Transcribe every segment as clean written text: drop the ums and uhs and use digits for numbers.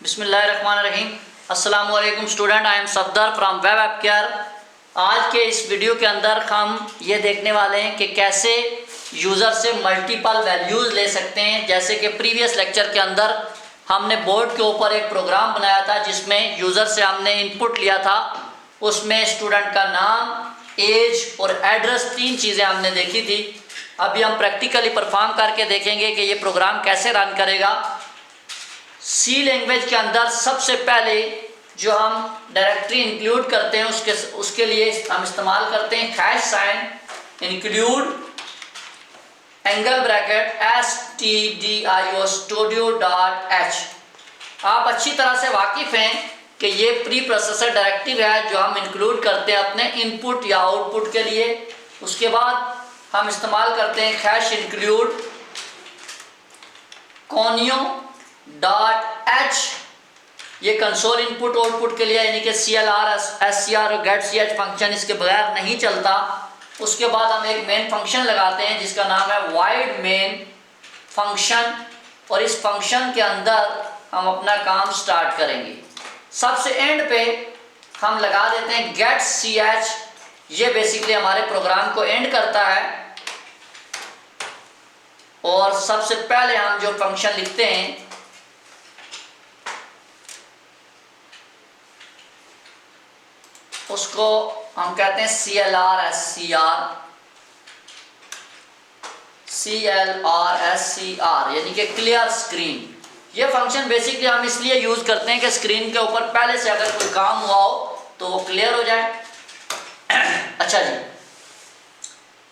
बिस्मिल्लाहिर्रहमानिर्रहीम। अस्सलाम वालेकुम student, I am Safdar from web app care. आज के इस वीडियो के अंदर हम ये देखने वाले हैं कि कैसे यूज़र से मल्टीपल वैल्यूज़ ले सकते हैं। जैसे कि प्रीवियस लेक्चर के अंदर हमने बोर्ड के ऊपर एक प्रोग्राम बनाया था जिसमें यूज़र से हमने इनपुट लिया था। उसमें स्टूडेंट का नाम, एज और एड्रेस, तीन चीज़ें हमने देखी थी। अभी हम प्रैक्टिकली परफॉर्म करके देखेंगे कि ये प्रोग्राम कैसे रन करेगा। सी लैंग्वेज के अंदर सबसे पहले जो हम डायरेक्टरी इंक्लूड करते हैं उसके लिए हम इस्तेमाल करते हैं hash sign include angle bracket stdio studio.h। आप अच्छी तरह से वाकिफ़ हैं कि ये प्री प्रोसेसर डायरेक्टिव है जो हम इंक्लूड करते हैं अपने इनपुट या आउटपुट के लिए। उसके बाद हम इस्तेमाल करते हैं हैश इंक्लूड conio.h, ये कंसोल इनपुट आउटपुट के लिए, यानी कि CLR, SCR और getch फंक्शन इसके बगैर नहीं चलता। उसके बाद हम एक मेन फंक्शन लगाते हैं जिसका नाम है void main फंक्शन, और इस फंक्शन के अंदर हम अपना काम स्टार्ट करेंगे। सबसे एंड पे हम लगा देते हैं getch, ये बेसिकली हमारे प्रोग्राम को एंड करता है। और सबसे पहले हम जो फंक्शन लिखते हैं उसको हम कहते हैं CLR, यानी कि क्लियर स्क्रीन। ये फंक्शन बेसिकली हम इसलिए यूज करते हैं कि स्क्रीन के ऊपर पहले से अगर कोई काम हुआ हो तो वो क्लियर हो जाए। अच्छा जी,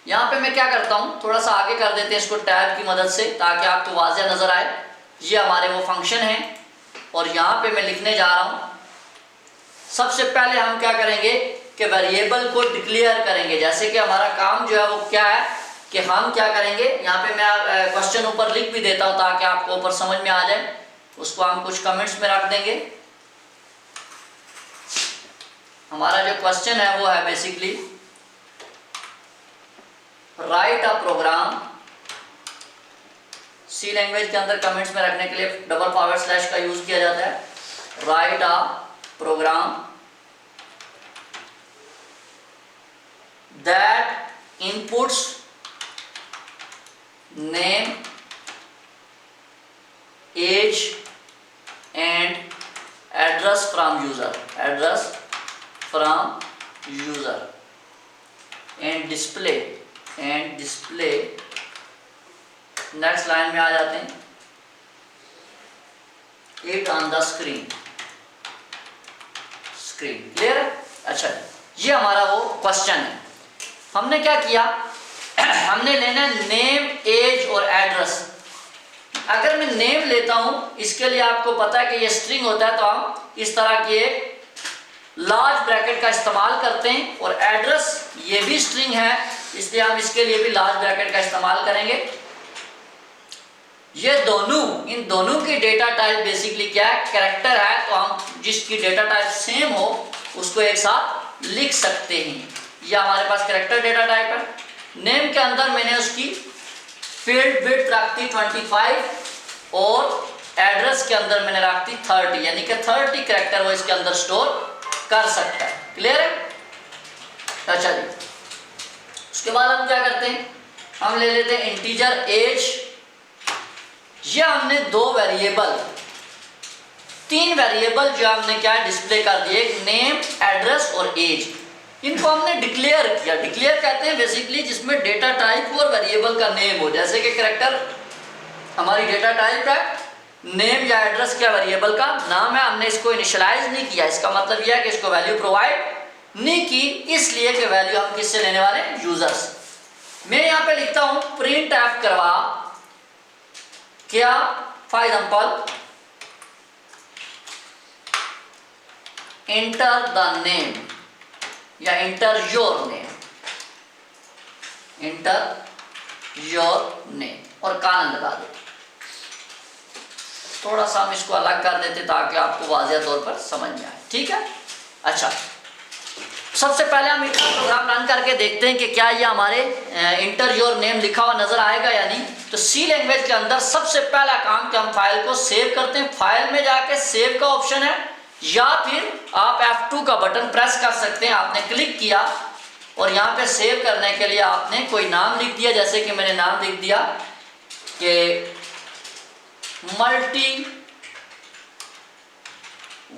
यहाँ पे मैं क्या करता हूँ, थोड़ा सा आगे कर देते हैं इसको टैब की मदद से ताकि आपको वाज़ेह नज़र आए। ये हमारे वो फंक्शन हैं और यहाँ पे मैं लिखने जा रहा हूँ। सबसे पहले हम क्या करेंगे कि वेरिएबल को डिक्लेयर करेंगे। जैसे कि हमारा काम जो है वो क्या है कि हम क्या करेंगे, यहाँ पे मैं क्वेश्चन ऊपर लिख भी देता हूँ ताकि आपको ऊपर समझ में आ जाए। उसको हम कुछ कमेंट्स में रख देंगे। हमारा जो क्वेश्चन है वो है basically right a programme. C language के अंदर कमेंट्स में रखने के लिए // का यूज किया जाता है। Write a program that inputs name, age and address from user, and display next line में आ जाते हैं it on the screen. Clear है? अच्छा, ये हमारा वो क्वेश्चन है। हमने क्या किया, हमने लेना नेम, एज और एड्रेस। अगर मैं नेम लेता हूं, इसके लिए आपको पता है कि ये स्ट्रिंग होता है, तो हम इस तरह की एक लार्ज ब्रैकेट का इस्तेमाल करते हैं। और एड्रेस ये भी स्ट्रिंग है, इसलिए हम इसके लिए भी लार्ज ब्रैकेट का इस्तेमाल करेंगे। ये दोनों, इन दोनों की डेटा टाइप बेसिकली क्या है, कैरेक्टर है, तो हम जिसकी डेटा टाइप सेम हो उसको एक साथ लिख सकते हैं। ये हमारे पास कैरेक्टर डेटा टाइप है। नेम के अंदर मैंने उसकी फील्ड विड्थ रख दी 25 और एड्रेस के अंदर मैंने रख दी 30, यानी कि 30 कैरेक्टर वो इसके अंदर स्टोर कर सकता है। क्लियर है? अच्छा जी, उसके बाद हम क्या करते हैं, हम ले लेते हैं इंटीजर एज। ये हमने तीन वेरिएबल जो हमने क्या डिस्प्ले कर दिए, नेम, एड्रेस और एज। इनको हमने डिक्लेयर किया। डिक्लेयर कहते हैं बेसिकली जिसमें डेटा टाइप और वेरिएबल का नेम हो। जैसे कि कैरेक्टर हमारी डेटा टाइप है, नेम या एड्रेस क्या वेरिएबल का नाम है, हमने इसको इनिशियलाइज नहीं किया। इसका मतलब यह है कि इसको वैल्यू प्रोवाइड नहीं की, इसलिए कि वैल्यू हम किससे लेने वाले हैं, यूजर्स। मैं यहाँ पे लिखता हूँ प्रिंट एफ करवा क्या, for example enter the name या एंटर योर नेम और कान लगा दो। थोड़ा सा हम इसको अलग कर देते ताकि आपको वाज़ेह तौर पर समझ में आए। ठीक है? अच्छा, सबसे पहले हम इनका प्रोग्राम रन करके देखते हैं कि क्या ये हमारे इंटर योर नेम लिखा हुआ नजर आएगा या नहीं। तो सी लैंग्वेज के अंदर सबसे पहला काम कि हम फाइल को सेव करते हैं। फाइल में जाके सेव का ऑप्शन है, या फिर आप F2 का बटन प्रेस कर सकते हैं। आपने क्लिक किया और यहाँ पे सेव करने के लिए आपने कोई नाम लिख दिया, जैसे कि मैंने नाम लिख दिया कि मल्टी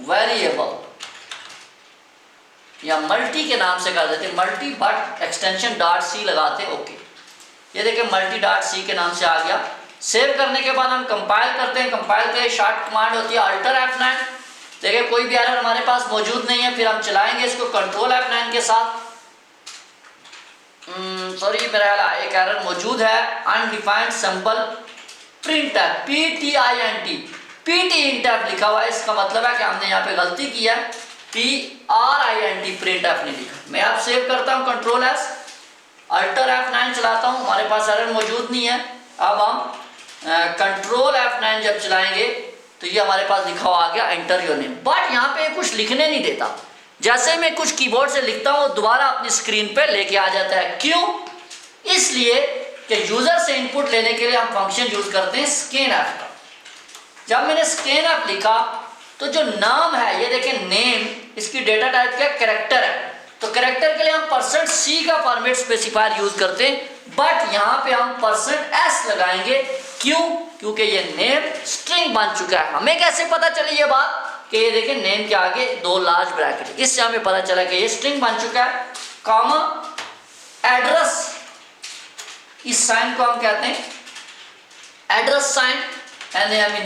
वेरिएबल, या मल्टी के नाम से कर देते, multi but extension dot C लगाते। ओके, ये देखिए मल्टी डॉट सी के नाम से आ गया। सेव करने के बाद हम कंपाइल करते हैं। कंपाइल के लिए शॉर्ट कमांड होती है अल्टर F9। देखिए कोई भी एरर हमारे पास मौजूद नहीं है। फिर हम चलाएंगे इसको कंट्रोल F9 के साथ। सॉरी, मेरा एक एरर मौजूद है, अनडिफाइंड सिंपल प्रिंटफ, PTINT लिखा हुआ है। इसका मतलब है कि हमने यहाँ पे गलती की है, PRINT प्रिंटफ नहीं लिखा। मैं अब सेव करता हूँ कंट्रोल S, अल्टर F9 चलाता हूँ, हमारे पास एरर मौजूद नहीं है। अब हम कंट्रोल F9 जब चलाएंगे तो ये हमारे पास लिखा हुआ आ गया एंटर योर नेम। बट यहाँ पे कुछ लिखने नहीं देता। जैसे मैं कुछ कीबोर्ड से लिखता हूँ दोबारा अपनी स्क्रीन पे लेके आ जाता है। क्यों? इसलिए कि यूजर से इनपुट लेने के लिए हम फंक्शन यूज करते हैं scanf का। जब मैंने scanf लिखा तो जो नाम है, ये देखें नेम, इसकी डेटा टाइप क्या कैरेक्टर है। तो कैरेक्टर के लिए हम %c का फॉर्मेट स्पेसिफायर यूज करते हैं, बट यहाँ पे हम %s लगाएंगे। क्यों? क्योंकि ये नेम स्ट्रिंग बन चुका है। हमें कैसे पता चली ये बात कि ये देखें नेम के आगे 2 लार्ज ब्रैकेट, इससे हमें पता चला कि ये स्ट्रिंग बन चुका है। कॉमा एड्रेस, इस साइन को हम कहते हैं एड्रेस साइन,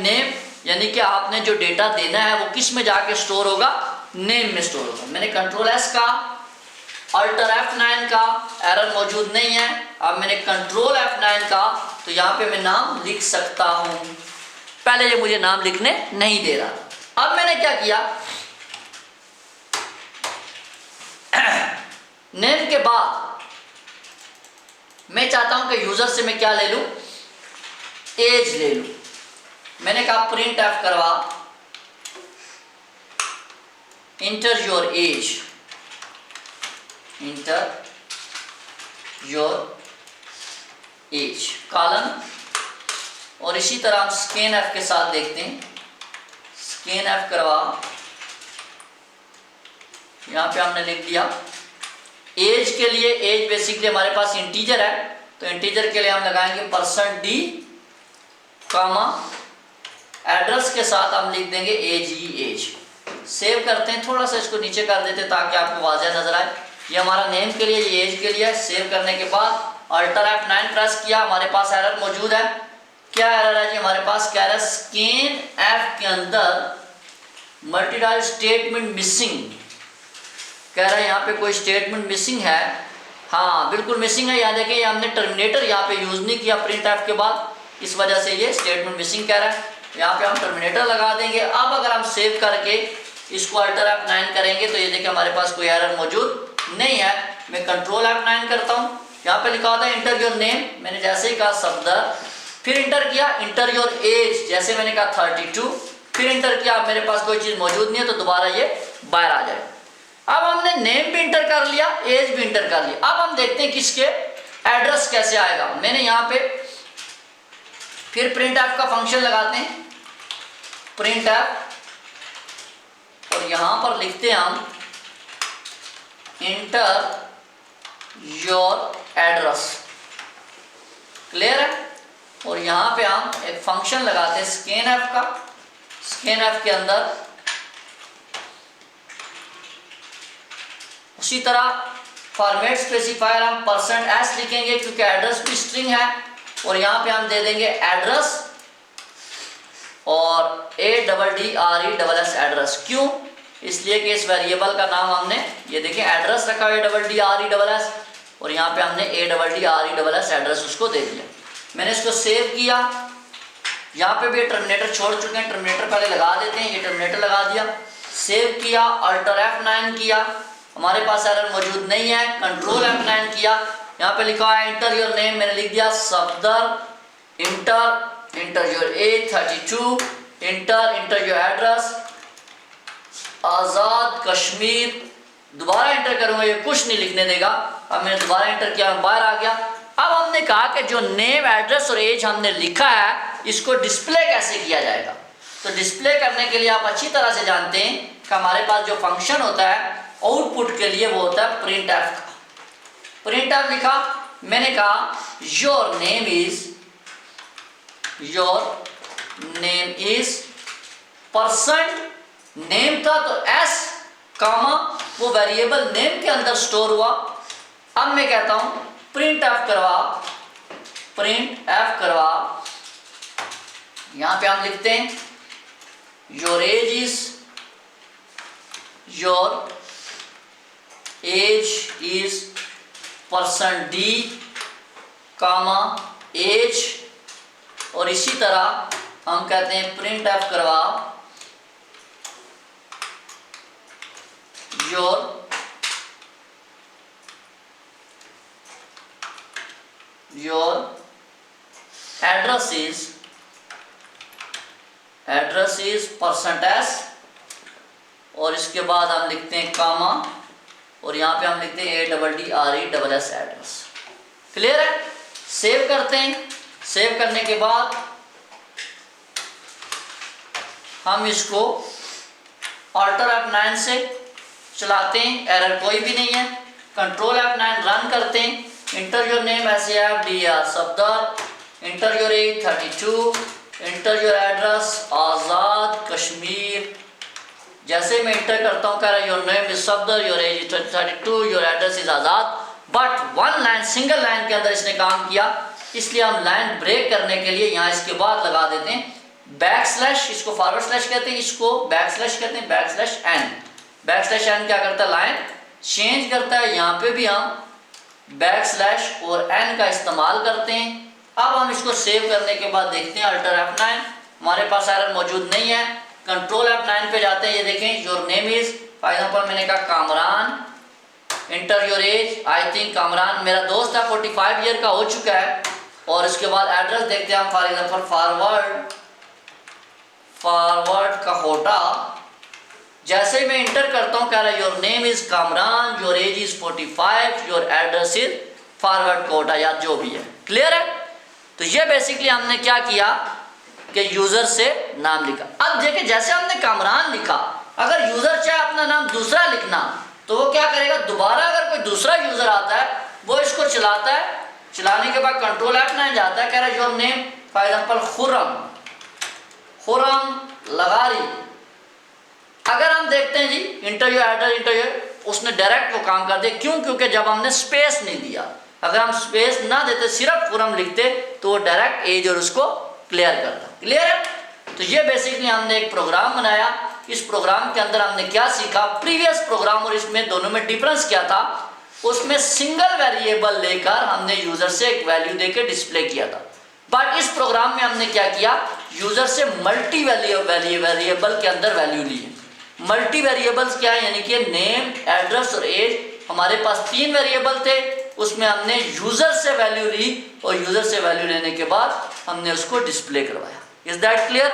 नेम, यानी कि आपने जो डेटा देना है वो किस में जाके स्टोर होगा, नेम में स्टोर होगा। मैंने कंट्रोल S का, अल्टर F9 का, एरर मौजूद नहीं है। अब मैंने कंट्रोल F9 का, तो यहाँ पे मैं नाम लिख सकता हूँ। पहले ये मुझे नाम लिखने नहीं दे रहा। अब मैंने क्या किया, नेम के बाद मैं चाहता हूं कि यूजर से मैं क्या ले लूं, एज ले लूं। मैंने कहा प्रिंट एफ करवा inter your as, inter your as colon. और इसी तरह हम स्कैन एफ के साथ देखते हैं, स्कैन एफ करवा, यहां पे हमने लिख दिया एज के लिए। एज बेसिकली हमारे पास इंटीजर है, तो इंटीजर के लिए हम लगाएंगे %d, कामा एड्रेस के साथ हम लिख देंगे एज। सेव करते हैं, थोड़ा सा इसको नीचे कर देते हैं ताकि आपको वाज़ेह नजर आए। ये हमारा नेम के लिए, ये एज के लिए। सेव करने के बाद अल्टर F9 प्रेस किया, हमारे पास एरर मौजूद है। क्या एरर है जी हमारे पास? कह रहा है स्कैन एफ के अंदर मल्टीडायल स्टेटमेंट मिसिंग, कह रहा है यहाँ पे कोई स्टेटमेंट मिसिंग है। हाँ बिल्कुल मिसिंग है। यहाँ देखिए हमने टर्मिनेटर यहाँ पे यूज नहीं किया प्रिंट एफ के बाद, इस वजह से ये स्टेटमेंट मिसिंग कह रहा है। यहाँ पे हम टर्मिनेटर लगा देंगे। अब अगर हम सेव करके इसको अल्टर F9 करेंगे तो ये देखिए हमारे पास कोई एरर मौजूद नहीं है। मैं कंट्रोल F9 करता हूँ, यहाँ पे लिखा होता है इंटर योर नेम, मैंने जैसे ही कहा सफदर, फिर इंटर किया इंटर योर एज, जैसे मैंने कहा 32, फिर इंटर किया। अब मेरे पास कोई चीज़ मौजूद नहीं है तो दोबारा ये बाहर आ जाए। अब हमने नेम भी इंटर कर लिया, एज भी इंटर कर लिया। अब हम देखते हैं किसके एड्रेस कैसे आएगा। मैंने यहाँ पे फिर प्रिंट एफ का फंक्शन लगाते हैं, प्रिंट एफ, और यहाँ पर लिखते हैं हम इंटर योर एड्रेस। क्लियर है? और यहाँ पे हम एक फंक्शन लगाते हैं स्कैन एफ का। स्कैन एफ के अंदर उसी तरह फॉर्मेट स्पेसिफायर हम %s लिखेंगे क्योंकि एड्रेस भी स्ट्रिंग है, और यहाँ पे हम दे देंगे एड्रेस और ADDRESS एड्रेस। क्यों? इसलिए कि इस वेरिएबल का नाम हमने, ये देखें एड्रेस रखा है ADDRESS, और यहाँ पे हमने ADDRESS एड्रेस उसको दे दिया। मैंने इसको सेव किया, यहाँ पे भी टर्मिनेटर छोड़ चुके हैं, टर्मिनेटर पहले लगा देते हैं। ये टर्मिनेटर लगा दिया, सेव किया, अल्टर F9 किया, हमारे पास एरर मौजूद नहीं है। कंट्रोल F9 किया, यहाँ पे लिखा है इंटर योर नेम, मैंने लिख दिया Safdar. Enter your age 32, enter your address Azad Kashmir दोबारा एंटर करूंगा ये कुछ नहीं लिखने देगा। अब मैंने दोबारा एंटर किया, बाहर आ गया। अब हमने कहा कि जो नेम, एड्रेस और एज हमने लिखा है इसको डिस्प्ले कैसे किया जाएगा। तो डिस्प्ले करने के लिए आप अच्छी तरह से जानते हैं कि हमारे पास जो फंक्शन होता है आउटपुट के लिए वो होता है प्रिंट एफ का। प्रिंट एफ लिखा, मैंने कहा your name is percent, name था तो एस कामा वो वेरिएबल नेम के अंदर स्टोर हुआ। अब मैं कहता हूं प्रिंट एफ करवा, यहां पे हम लिखते हैं your age is percent d comma age, और इसी तरह हम कहते हैं प्रिंट एफ करवा your address is percent s, और इसके बाद हम लिखते हैं कामा, और यहाँ पे हम लिखते हैं ADDRESS एड्रेस। क्लियर है? सेव करते हैं। सेव करने के बाद हम इसको Alt F9 से चलाते हैं, एरर कोई भी नहीं है। कंट्रोल F9 रन करते हैं। Enter your name SAFDR Safdar, enter your age 32, enter your address Azad Kashmir. जैसे मैं इंटर करता हूँ कह रहा है your name is Safdar, your age is 32, your address is Azad. But one line, single line के अंदर इसने काम किया, इसलिए हम लाइन ब्रेक करने के लिए यहाँ इसके बाद लगा देते हैं बैकस्लैश। इसको फॉरवर्ड स्लैश कहते हैं, इसको बैकस्लैश कहते हैं, बैकस्लैश एन। बैकस्लैश एन क्या करता है? लाइन चेंज करता है। यहाँ पे भी हम बैकस्लैश और एन का इस्तेमाल करते हैं। अब हम इसको सेव करने के बाद देखते हैं Alt F9, हमारे पास एरर मौजूद नहीं है। कंट्रोल F9 पे जाते हैं, ये देखें your name is, for example मैंने कहा Kamran, inter your as, I think Kamran मेरा दोस्त है, 45 ईयर का हो चुका है। और इसके बाद एड्रेस देखते हैं हम, फॉर एग्जांपल फॉरवर्ड का होटा। जैसे ही मैं इंटर करता हूँ कह रहा है your name is Kamran, your age is 45, your address is forward Kota, या जो भी है। क्लियर है? तो ये बेसिकली हमने क्या किया कि यूजर से नाम लिखा। अब देखिए जैसे हमने कामरान लिखा, अगर यूजर चाहे अपना नाम दूसरा लिखना तो वो क्या करेगा, दोबारा अगर कोई दूसरा यूजर आता है वो इसको चलाता है, चलाने के बाद कंट्रोल F9 जाता है, कह रहा है your name for example Khurram लगारी। अगर हम देखते हैं जी इंटरव्यू एड्रेस इंटरव्यू, उसने डायरेक्ट वो काम कर दिया। क्यों? क्योंकि जब हमने स्पेस नहीं दिया। अगर हम स्पेस ना देते, सिर्फ खुरम लिखते, तो वो डायरेक्ट एज और उसको क्लियर करता। क्लियर है? तो ये बेसिकली हमने एक प्रोग्राम बनाया। इस प्रोग्राम के अंदर हमने क्या सीखा, प्रीवियस प्रोग्राम और इसमें दोनों में डिफरेंस क्या था। उसमें सिंगल वेरिएबल लेकर हमने यूजर से एक वैल्यू देकर डिस्प्ले किया था। बट इस प्रोग्राम में हमने क्या किया, यूजर से मल्टी वेरिएबल के अंदर वैल्यू ली है। मल्टी वेरिएबल्स क्या है, यानी कि नेम, एड्रेस और एज। हमारे पास 3 वेरिएबल थे, उसमें हमने यूजर से वैल्यू ली और यूजर से वैल्यू लेने के बाद हमने उसको डिस्प्ले करवाया। Is that clear?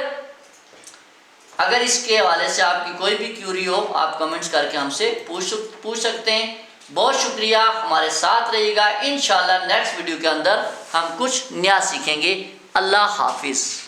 अगर इसके हवाले से आपकी कोई भी क्यूरी हो, आप कमेंट्स करके हमसे पूछ सकते हैं। बहुत शुक्रिया, हमारे साथ रहिएगा। इंशाल्लाह नेक्स्ट वीडियो के अंदर हम कुछ नया सीखेंगे। अल्लाह हाफिज़।